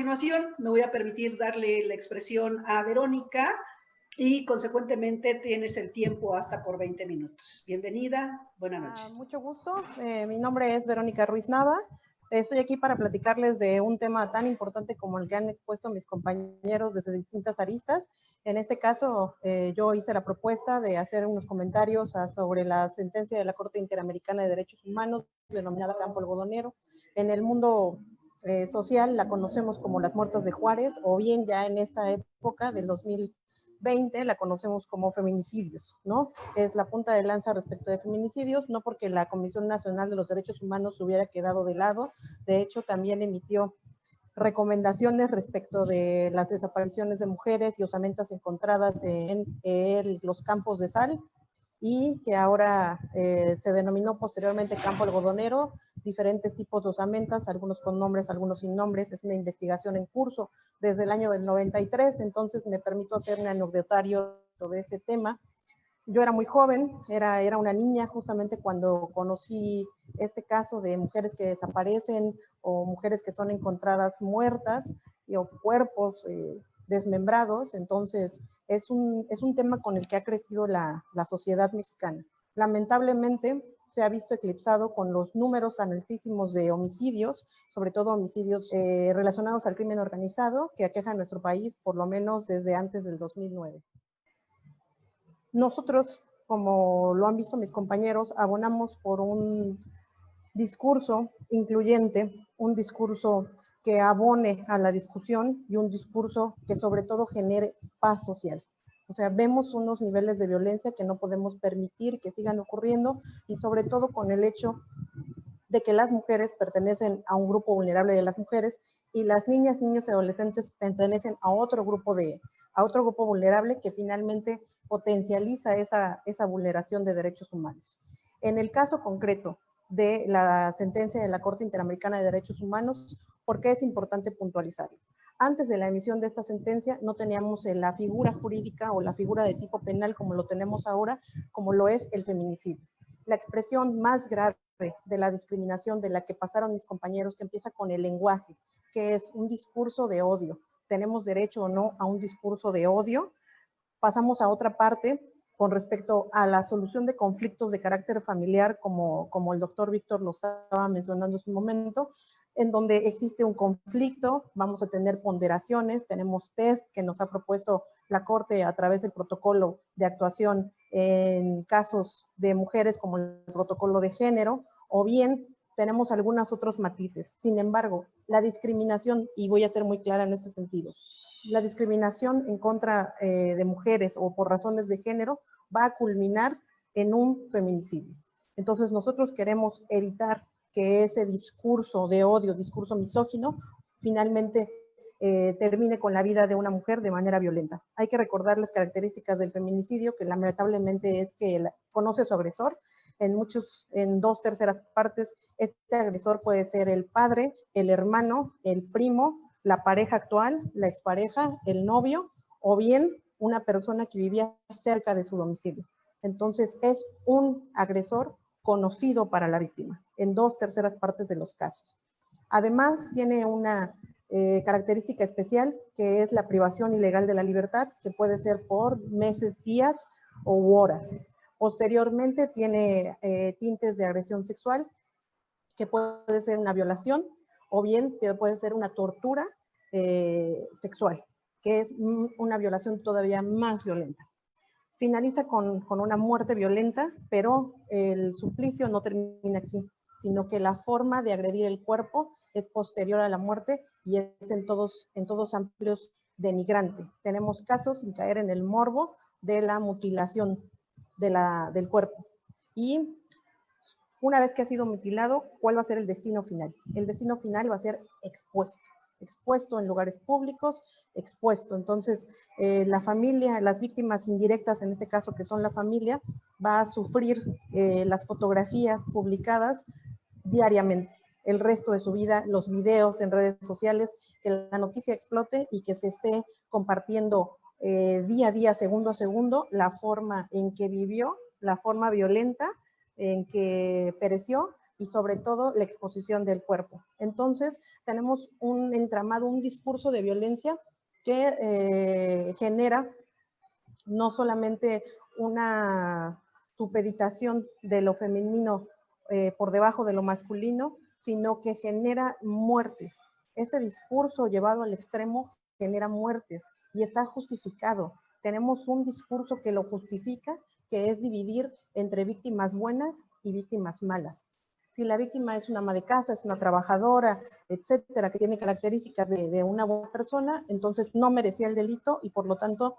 continuación me voy a permitir darle la expresión a Verónica y consecuentemente tienes el tiempo hasta por 20 minutos. Bienvenida, buenas noches. Mucho gusto, mi nombre es Verónica Ruiz Nava. Estoy aquí para platicarles de un tema tan importante como el que han expuesto mis compañeros desde distintas aristas. En este caso, yo hice la propuesta de hacer unos comentarios sobre la sentencia de la Corte Interamericana de Derechos Humanos, denominada Campo Algodonero. En el mundo social la conocemos como las muertas de Juárez, o bien ya en esta época del 2020 la conocemos como feminicidios, ¿no? Es la punta de lanza respecto de feminicidios, no porque la Comisión Nacional de los Derechos Humanos hubiera quedado de lado, de hecho también emitió recomendaciones respecto de las desapariciones de mujeres y osamentas encontradas en los campos de sal, y que ahora se denominó posteriormente campo algodonero, diferentes tipos de osamentas, algunos con nombres, algunos sin nombres. Es una investigación en curso desde el año del 93, entonces me permito hacer un anecdotario de este tema. Yo era muy joven, era una niña justamente cuando conocí este caso de mujeres que desaparecen o mujeres que son encontradas muertas o cuerpos desmembrados. Entonces es un tema con el que ha crecido la sociedad mexicana. Lamentablemente se ha visto eclipsado con los números altísimos de homicidios, sobre todo homicidios relacionados al crimen organizado, que aqueja a nuestro país por lo menos desde antes del 2009. Nosotros, como lo han visto mis compañeros, abonamos por un discurso incluyente, un discurso que abone a la discusión y un discurso que sobre todo genere paz social. O sea, vemos unos niveles de violencia que no podemos permitir que sigan ocurriendo, y sobre todo con el hecho de que las mujeres pertenecen a un grupo vulnerable de las mujeres y las niñas, niños y adolescentes pertenecen a otro grupo vulnerable que finalmente potencializa esa vulneración de derechos humanos. En el caso concreto de la sentencia de la Corte Interamericana de Derechos Humanos, ¿por qué es importante puntualizarlo? Antes de la emisión de esta sentencia no teníamos la figura jurídica o la figura de tipo penal como lo tenemos ahora, como lo es el feminicidio. La expresión más grave de la discriminación de la que pasaron mis compañeros, que empieza con el lenguaje, que es un discurso de odio. ¿Tenemos derecho o no a un discurso de odio? Pasamos a otra parte con respecto a la solución de conflictos de carácter familiar, como el doctor Víctor lo estaba mencionando en su momento, en donde existe un conflicto, vamos a tener ponderaciones, tenemos test que nos ha propuesto la Corte a través del protocolo de actuación en casos de mujeres como el protocolo de género, o bien tenemos algunos otros matices. Sin embargo, la discriminación, y voy a ser muy clara en este sentido, la discriminación en contra de mujeres o por razones de género va a culminar en un feminicidio. Entonces nosotros queremos evitar que ese discurso de odio, discurso misógino, finalmente termine con la vida de una mujer de manera violenta. Hay que recordar las características del feminicidio, que lamentablemente es que conoce a su agresor. En 2/3 partes, este agresor puede ser el padre, el hermano, el primo, la pareja actual, la expareja, el novio, o bien una persona que vivía cerca de su domicilio. Entonces es un agresor conocido para la víctima, en 2/3 partes de los casos. Además, tiene una característica especial, que es la privación ilegal de la libertad, que puede ser por meses, días u horas. Posteriormente, tiene tintes de agresión sexual, que puede ser una violación, o bien puede ser una tortura sexual, que es una violación todavía más violenta. Finaliza con una muerte violenta, pero el suplicio no termina aquí, sino que la forma de agredir el cuerpo es posterior a la muerte y es en todos amplios denigrante. Tenemos casos, sin caer en el morbo, de la mutilación del cuerpo. Y una vez que ha sido mutilado, ¿cuál va a ser el destino final? El destino final va a ser expuesto en lugares públicos, expuesto. Entonces, la familia, las víctimas indirectas, en este caso que son la familia, va a sufrir las fotografías publicadas diariamente, el resto de su vida, los videos en redes sociales, que la noticia explote y que se esté compartiendo día a día, segundo a segundo, la forma en que vivió, la forma violenta en que pereció y sobre todo la exposición del cuerpo. Entonces, tenemos un entramado, un discurso de violencia que genera no solamente una supeditación de lo femenino por debajo de lo masculino, sino que genera muertes. Este discurso llevado al extremo genera muertes y está justificado. Tenemos un discurso que lo justifica, que es dividir entre víctimas buenas y víctimas malas. Si la víctima es una ama de casa, es una trabajadora, etcétera, que tiene características de una buena persona, entonces no merecía el delito y por lo tanto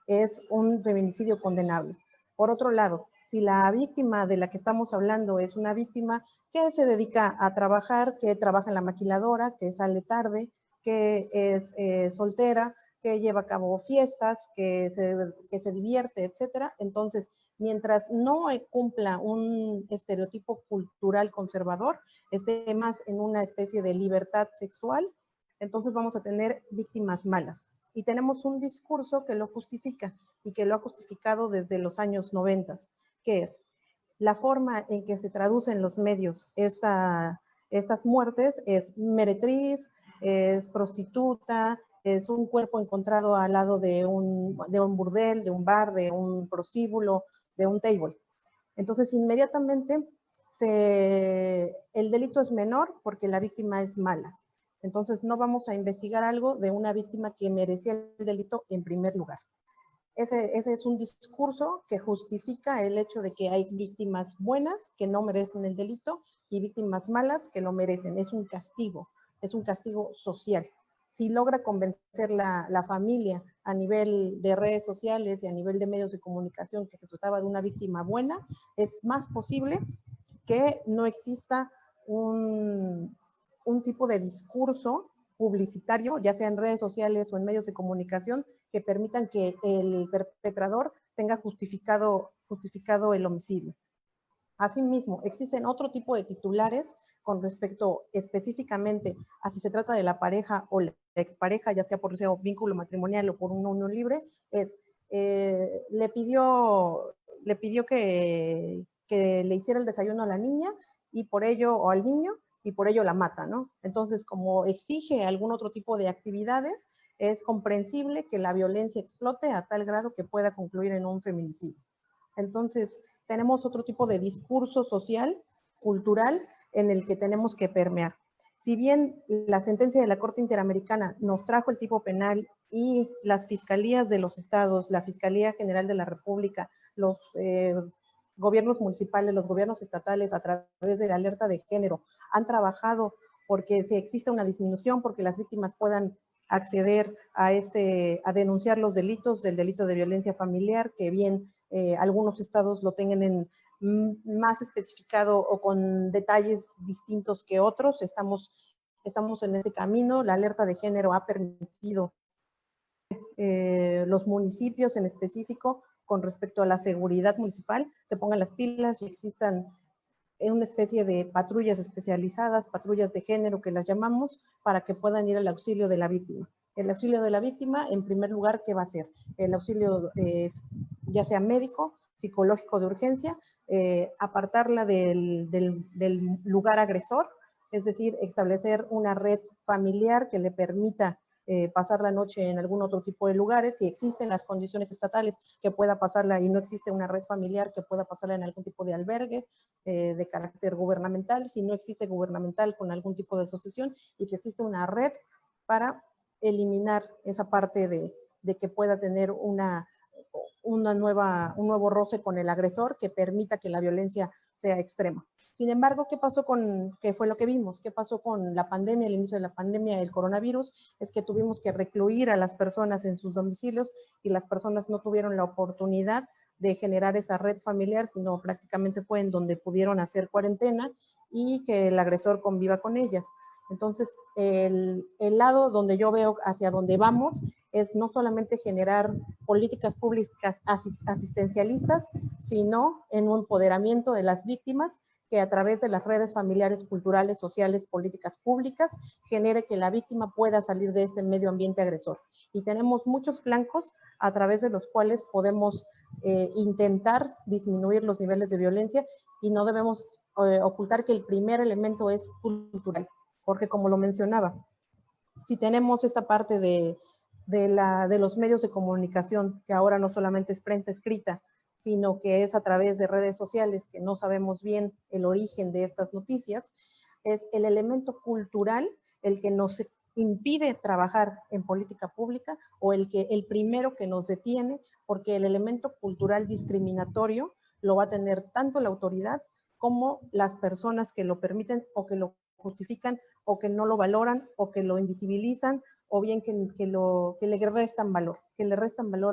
es un feminicidio condenable. Por otro lado, si la víctima de la que estamos hablando es una víctima que se dedica a trabajar, que trabaja en la maquiladora, que sale tarde, que es soltera, que lleva a cabo fiestas, que se divierte, etcétera, entonces, mientras no cumpla un estereotipo cultural conservador, esté más en una especie de libertad sexual, entonces vamos a tener víctimas malas. Y tenemos un discurso que lo justifica y que lo ha justificado desde los años 90, que es la forma en que se traducen los medios estas muertes es meretriz, es prostituta, es un cuerpo encontrado al lado de un burdel, de un bar, de un prostíbulo, de un table. Entonces, inmediatamente el delito es menor porque la víctima es mala. Entonces, no vamos a investigar algo de una víctima que merecía el delito en primer lugar. Ese es un discurso que justifica el hecho de que hay víctimas buenas que no merecen el delito y víctimas malas que lo merecen. Es un castigo social. Si logra convencer la familia a nivel de redes sociales y a nivel de medios de comunicación que se trataba de una víctima buena, es más posible que no exista un tipo de discurso publicitario, ya sea en redes sociales o en medios de comunicación, que permitan que el perpetrador tenga justificado el homicidio. Asimismo, existen otro tipo de titulares con respecto específicamente a si se trata de la pareja o la expareja, ya sea por un vínculo matrimonial o por una unión libre, es le pidió que le hiciera el desayuno a la niña y por ello, o al niño, y por ello la mata, ¿no? Entonces, como exige algún otro tipo de actividades, es comprensible que la violencia explote a tal grado que pueda concluir en un feminicidio. Entonces, tenemos otro tipo de discurso social, cultural, en el que tenemos que permear. Si bien la sentencia de la Corte Interamericana nos trajo el tipo penal y las fiscalías de los estados, la Fiscalía General de la República, los gobiernos municipales, los gobiernos estatales, a través de la alerta de género, han trabajado porque si existe una disminución, porque las víctimas puedan acceder a denunciar los delitos, del delito de violencia familiar, que bien algunos estados lo tengan más especificado o con detalles distintos que otros. Estamos en ese camino. La alerta de género ha permitido los municipios en específico con respecto a la seguridad municipal se pongan las pilas y existan una especie de patrullas especializadas, patrullas de género que las llamamos, para que puedan ir al auxilio de la víctima. El auxilio de la víctima, en primer lugar, ¿qué va a ser? El auxilio ya sea médico, psicológico de urgencia, apartarla del lugar agresor, es decir, establecer una red familiar que le permita pasar la noche en algún otro tipo de lugares, si existen las condiciones estatales que pueda pasarla y no existe una red familiar que pueda pasarla en algún tipo de albergue de carácter gubernamental, si no existe gubernamental con algún tipo de asociación y que existe una red para eliminar esa parte de que pueda tener un nuevo roce con el agresor que permita que la violencia sea extrema. Sin embargo, ¿qué fue lo que vimos? ¿Qué pasó con la pandemia, el inicio de la pandemia, el coronavirus? Es que tuvimos que recluir a las personas en sus domicilios y las personas no tuvieron la oportunidad de generar esa red familiar, sino prácticamente fue en donde pudieron hacer cuarentena y que el agresor conviva con ellas. Entonces, el lado donde yo veo hacia donde vamos es no solamente generar políticas públicas asistencialistas, sino en un empoderamiento de las víctimas que a través de las redes familiares, culturales, sociales, políticas públicas, genere que la víctima pueda salir de este medio ambiente agresor. Y tenemos muchos flancos a través de los cuales podemos intentar disminuir los niveles de violencia y no debemos ocultar que el primer elemento es cultural, porque como lo mencionaba, si tenemos esta parte de los medios de comunicación, que ahora no solamente es prensa escrita, sino que es a través de redes sociales, que no sabemos bien el origen de estas noticias, es el elemento cultural el que nos impide trabajar en política pública o el primero que nos detiene, porque el elemento cultural discriminatorio lo va a tener tanto la autoridad como las personas que lo permiten o que lo justifican o que no lo valoran o que lo invisibilizan o bien que le restan valor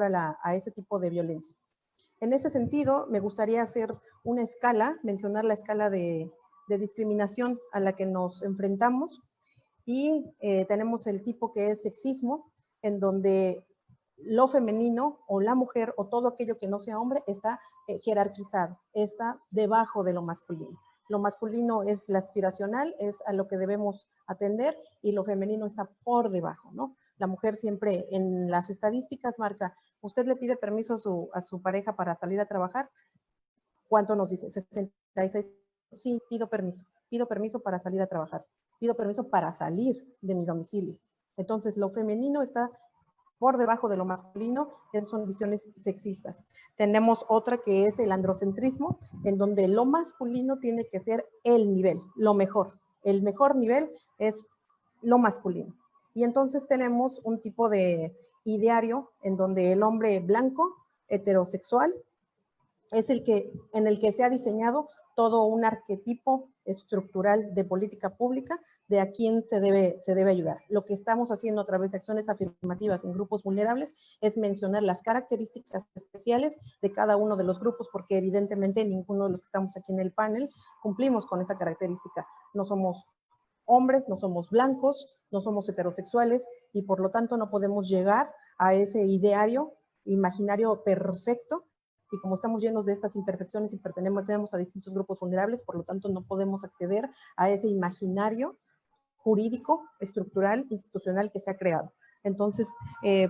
a ese tipo de violencia. En ese sentido, me gustaría hacer una escala, mencionar la escala de discriminación a la que nos enfrentamos y tenemos el tipo que es sexismo, en donde lo femenino o la mujer o todo aquello que no sea hombre está jerarquizado, está debajo de lo masculino. Lo masculino es la aspiracional, es a lo que debemos atender y lo femenino está por debajo, ¿no? La mujer siempre en las estadísticas marca, usted le pide permiso a su pareja para salir a trabajar, ¿cuánto nos dice? 66, sí, pido permiso para salir a trabajar, pido permiso para salir de mi domicilio. Entonces, lo femenino está por debajo de lo masculino, esas son visiones sexistas. Tenemos otra que es el androcentrismo, en donde lo masculino tiene que ser el nivel, lo mejor. El mejor nivel es lo masculino. Y entonces tenemos un tipo de ideario en donde el hombre blanco, heterosexual, es en el que se ha diseñado todo un arquetipo estructural de política pública de a quién se debe ayudar. Lo que estamos haciendo a través de acciones afirmativas en grupos vulnerables es mencionar las características especiales de cada uno de los grupos, porque evidentemente ninguno de los que estamos aquí en el panel cumplimos con esa característica. No somos hombres, no somos blancos, no somos heterosexuales y por lo tanto no podemos llegar a ese ideario imaginario perfecto. Y como estamos llenos de estas imperfecciones y pertenecemos a distintos grupos vulnerables, por lo tanto no podemos acceder a ese imaginario jurídico, estructural, institucional que se ha creado. Entonces,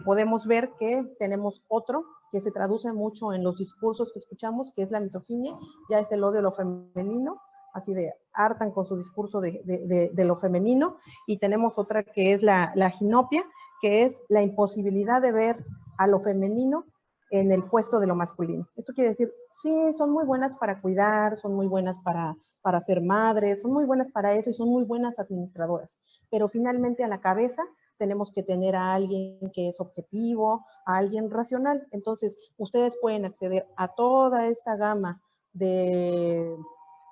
podemos ver que tenemos otro que se traduce mucho en los discursos que escuchamos, que es la misoginia, ya es el odio a lo femenino, así de hartan con su discurso de lo femenino, y tenemos otra que es la ginopia, que es la imposibilidad de ver a lo femenino en el puesto de lo masculino. Esto quiere decir, sí, son muy buenas para cuidar, son muy buenas para ser madres, son muy buenas para eso y son muy buenas administradoras, pero finalmente a la cabeza tenemos que tener a alguien que es objetivo, a alguien racional. Entonces, ustedes pueden acceder a toda esta gama de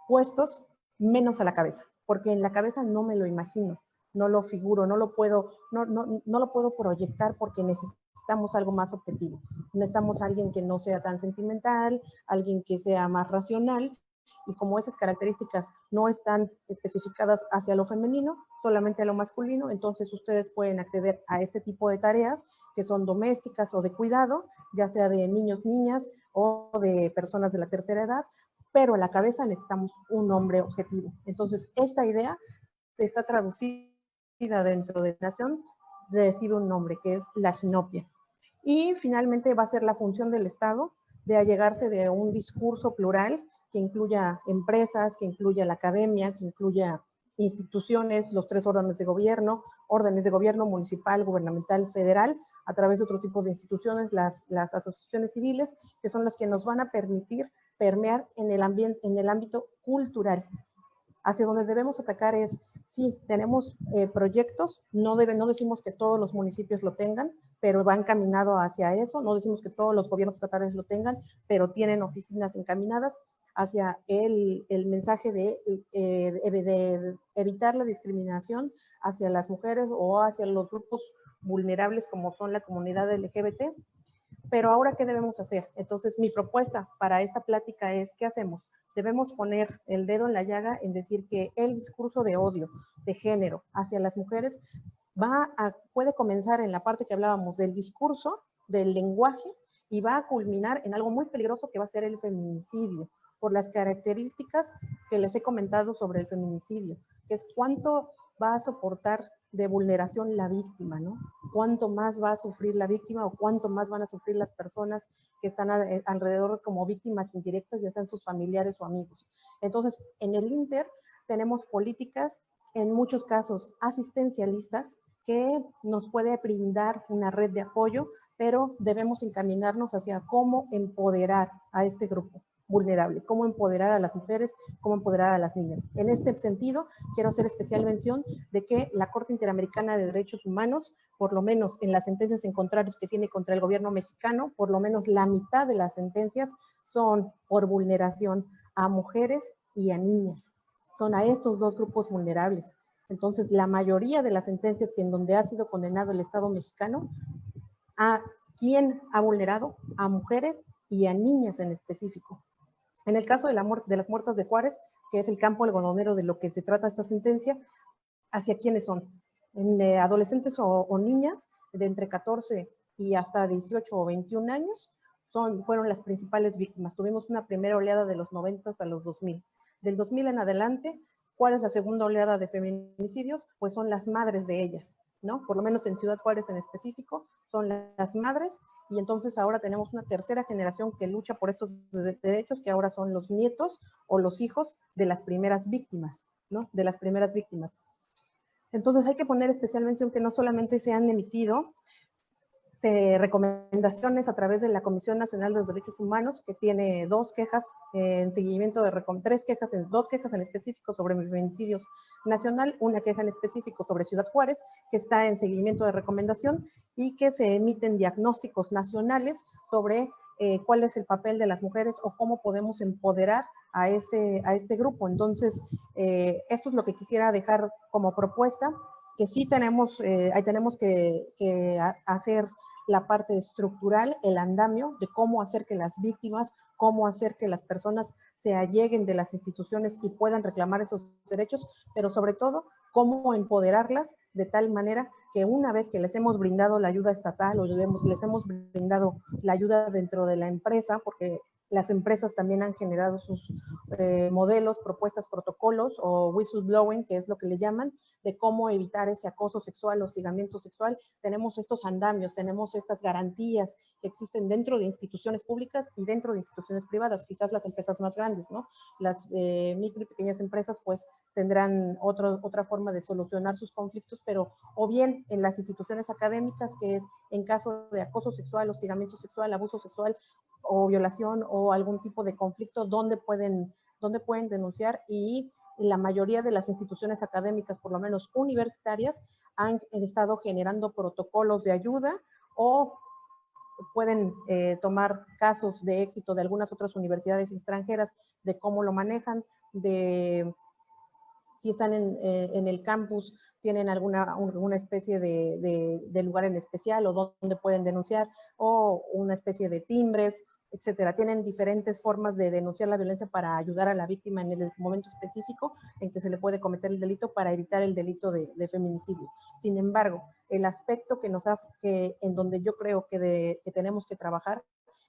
puestos, menos a la cabeza, porque en la cabeza no me lo imagino, no lo figuro, no lo puedo proyectar porque necesitamos algo más objetivo. Necesitamos a alguien que no sea tan sentimental, alguien que sea más racional, y como esas características no están especificadas hacia lo femenino, solamente a lo masculino, entonces ustedes pueden acceder a este tipo de tareas que son domésticas o de cuidado, ya sea de niños, niñas o de personas de la tercera edad, pero en la cabeza necesitamos un hombre objetivo. Entonces, esta idea está traducida dentro de la nación, recibe un nombre que es la ginopia. Y finalmente va a ser la función del Estado de allegarse de un discurso plural que incluya empresas, que incluya la academia, que incluya instituciones, los 3 órdenes de gobierno municipal, gubernamental, federal, a través de otro tipo de instituciones, las asociaciones civiles, que son las que nos van a permitir permear en el ámbito cultural. Hacia donde debemos atacar es, sí, tenemos proyectos, no decimos que todos los municipios lo tengan, pero van encaminados hacia eso, no decimos que todos los gobiernos estatales lo tengan, pero tienen oficinas encaminadas hacia el mensaje de evitar la discriminación hacia las mujeres o hacia los grupos vulnerables como son la comunidad LGBT. Pero ahora, ¿qué debemos hacer? Entonces, mi propuesta para esta plática es, ¿qué hacemos? Debemos poner el dedo en la llaga en decir que el discurso de odio, de género hacia las mujeres puede comenzar en la parte que hablábamos del discurso, del lenguaje, y va a culminar en algo muy peligroso que va a ser el feminicidio, por las características que les he comentado sobre el feminicidio, que es cuánto va a soportar de vulneración la víctima, ¿no? Cuánto más va a sufrir la víctima o cuánto más van a sufrir las personas que están alrededor como víctimas indirectas, ya sean sus familiares o amigos. Entonces, en el Inter tenemos políticas, en muchos casos asistencialistas, que nos puede brindar una red de apoyo, pero debemos encaminarnos hacia cómo empoderar a este grupo vulnerable, cómo empoderar a las mujeres, cómo empoderar a las niñas. En este sentido, quiero hacer especial mención de que la Corte Interamericana de Derechos Humanos, por lo menos en las sentencias en contrarios que tiene contra el gobierno mexicano, por lo menos la mitad de las sentencias son por vulneración a mujeres y a niñas. Son a estos dos grupos vulnerables. Entonces, la mayoría de las sentencias que en donde ha sido condenado el Estado mexicano, ¿a quién ha vulnerado? A mujeres y a niñas en específico. En el caso de las muertas de Juárez, que es el campo algodonero de lo que se trata esta sentencia, ¿hacia quiénes son? Adolescentes o niñas de entre 14 y hasta 18 o 21 años fueron las principales víctimas. Tuvimos una primera oleada de los 90 a los 2000. Del 2000 en adelante, ¿cuál es la segunda oleada de feminicidios? Pues son las madres de ellas, ¿no? Por lo menos en Ciudad Juárez en específico, son las madres, y entonces ahora tenemos una tercera generación que lucha por estos derechos, que ahora son los nietos o los hijos de las primeras víctimas, ¿no? De las primeras víctimas. Entonces hay que poner especial mención que no solamente se han emitido recomendaciones a través de la Comisión Nacional de los Derechos Humanos, que tiene dos quejas en seguimiento de dos quejas en específico sobre feminicidios nacional, una queja en específico sobre Ciudad Juárez, que está en seguimiento de recomendación, y que se emiten diagnósticos nacionales sobre cuál es el papel de las mujeres o cómo podemos empoderar a este grupo. Entonces, esto es lo que quisiera dejar como propuesta, que sí tenemos que hacer la parte estructural, el andamio de cómo hacer que las víctimas, cómo hacer que las personas se alleguen de las instituciones y puedan reclamar esos derechos, pero sobre todo, cómo empoderarlas de tal manera que una vez que les hemos brindado la ayuda estatal o les hemos brindado la ayuda dentro de la empresa, porque las empresas también han generado sus modelos, propuestas, protocolos o whistleblowing, que es lo que le llaman, de cómo evitar ese acoso sexual, hostigamiento sexual. Tenemos estos andamios, tenemos estas garantías que existen dentro de instituciones públicas y dentro de instituciones privadas, quizás las empresas más grandes, ¿no? Las micro y pequeñas empresas pues tendrán otra forma de solucionar sus conflictos, pero o bien en las instituciones académicas, que es en caso de acoso sexual, hostigamiento sexual, abuso sexual o violación o algún tipo de conflicto, ¿dónde pueden denunciar? Y la mayoría de las instituciones académicas, por lo menos universitarias, han estado generando protocolos de ayuda o pueden tomar casos de éxito de algunas otras universidades extranjeras, de cómo lo manejan, de si están en el campus, tienen alguna especie de lugar en especial o dónde pueden denunciar, o una especie de timbres, etcétera. Tienen diferentes formas de denunciar la violencia para ayudar a la víctima en el momento específico en que se le puede cometer el delito, para evitar el delito de feminicidio. Sin embargo, el aspecto que en donde yo creo que tenemos que trabajar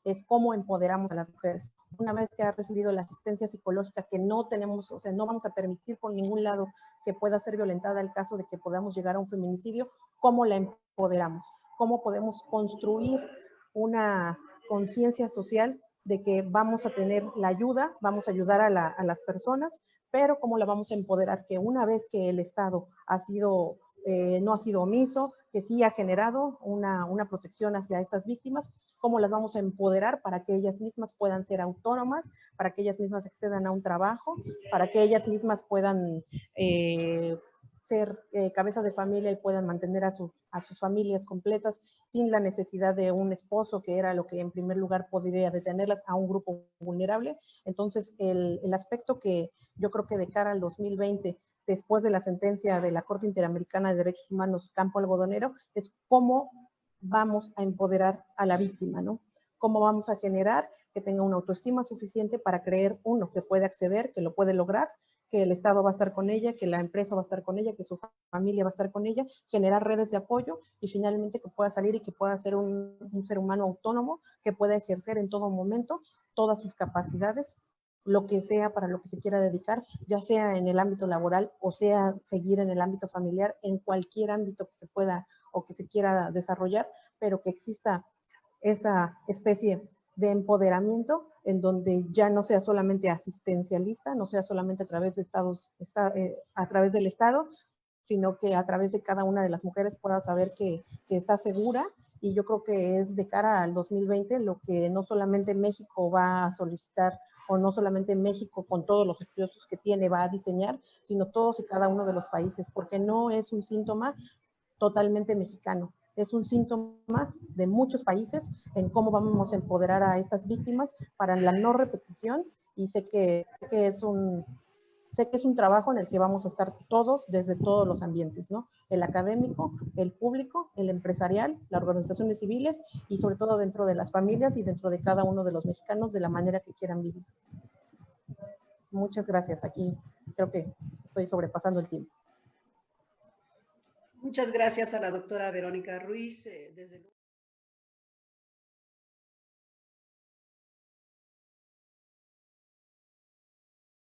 es cómo empoderamos a las mujeres. Una vez que ha recibido la asistencia psicológica, que no tenemos, o sea, no vamos a permitir por ningún lado que pueda ser violentada el caso de que podamos llegar a un feminicidio, ¿cómo la empoderamos? ¿Cómo podemos construir una conciencia social de que vamos a tener la ayuda, vamos a ayudar a las personas, pero cómo la vamos a empoderar? Que una vez que el Estado no ha sido omiso, que sí ha generado una protección hacia estas víctimas, cómo las vamos a empoderar para que ellas mismas puedan ser autónomas, para que ellas mismas accedan a un trabajo, para que ellas mismas puedan ser cabeza de familia y puedan mantener a sus familias completas sin la necesidad de un esposo, que era lo que en primer lugar podría detenerlas a un grupo vulnerable. Entonces, el aspecto que yo creo que de cara al 2020, después de la sentencia de la Corte Interamericana de Derechos Humanos Campo Algodonero, es cómo vamos a empoderar a la víctima, ¿no? Cómo vamos a generar que tenga una autoestima suficiente para creer, uno, que puede acceder, que lo puede lograr, que el Estado va a estar con ella, que la empresa va a estar con ella, que su familia va a estar con ella, generar redes de apoyo y finalmente que pueda salir y que pueda ser un ser humano autónomo, que pueda ejercer en todo momento todas sus capacidades lo que sea para lo que se quiera dedicar, ya sea en el ámbito laboral o sea seguir en el ámbito familiar, en cualquier ámbito que se pueda o que se quiera desarrollar, pero que exista esa especie de empoderamiento en donde ya no sea solamente asistencialista, no sea solamente a través de a través del Estado, sino que a través de cada una de las mujeres pueda saber que está segura. Y yo creo que es de cara al 2020 lo que no solamente México va a solicitar, o no solamente México con todos los estudiosos que tiene va a diseñar, sino todos y cada uno de los países, porque no es un síntoma totalmente mexicano, es un síntoma de muchos países en cómo vamos a empoderar a estas víctimas para la no repetición. Y sé que es un trabajo en el que vamos a estar todos desde todos los ambientes, ¿no? El académico, el público, el empresarial, las organizaciones civiles y sobre todo dentro de las familias y dentro de cada uno de los mexicanos de la manera que quieran vivir. Muchas gracias. Aquí creo que estoy sobrepasando el tiempo. Muchas gracias a la doctora Verónica Ruiz. Desde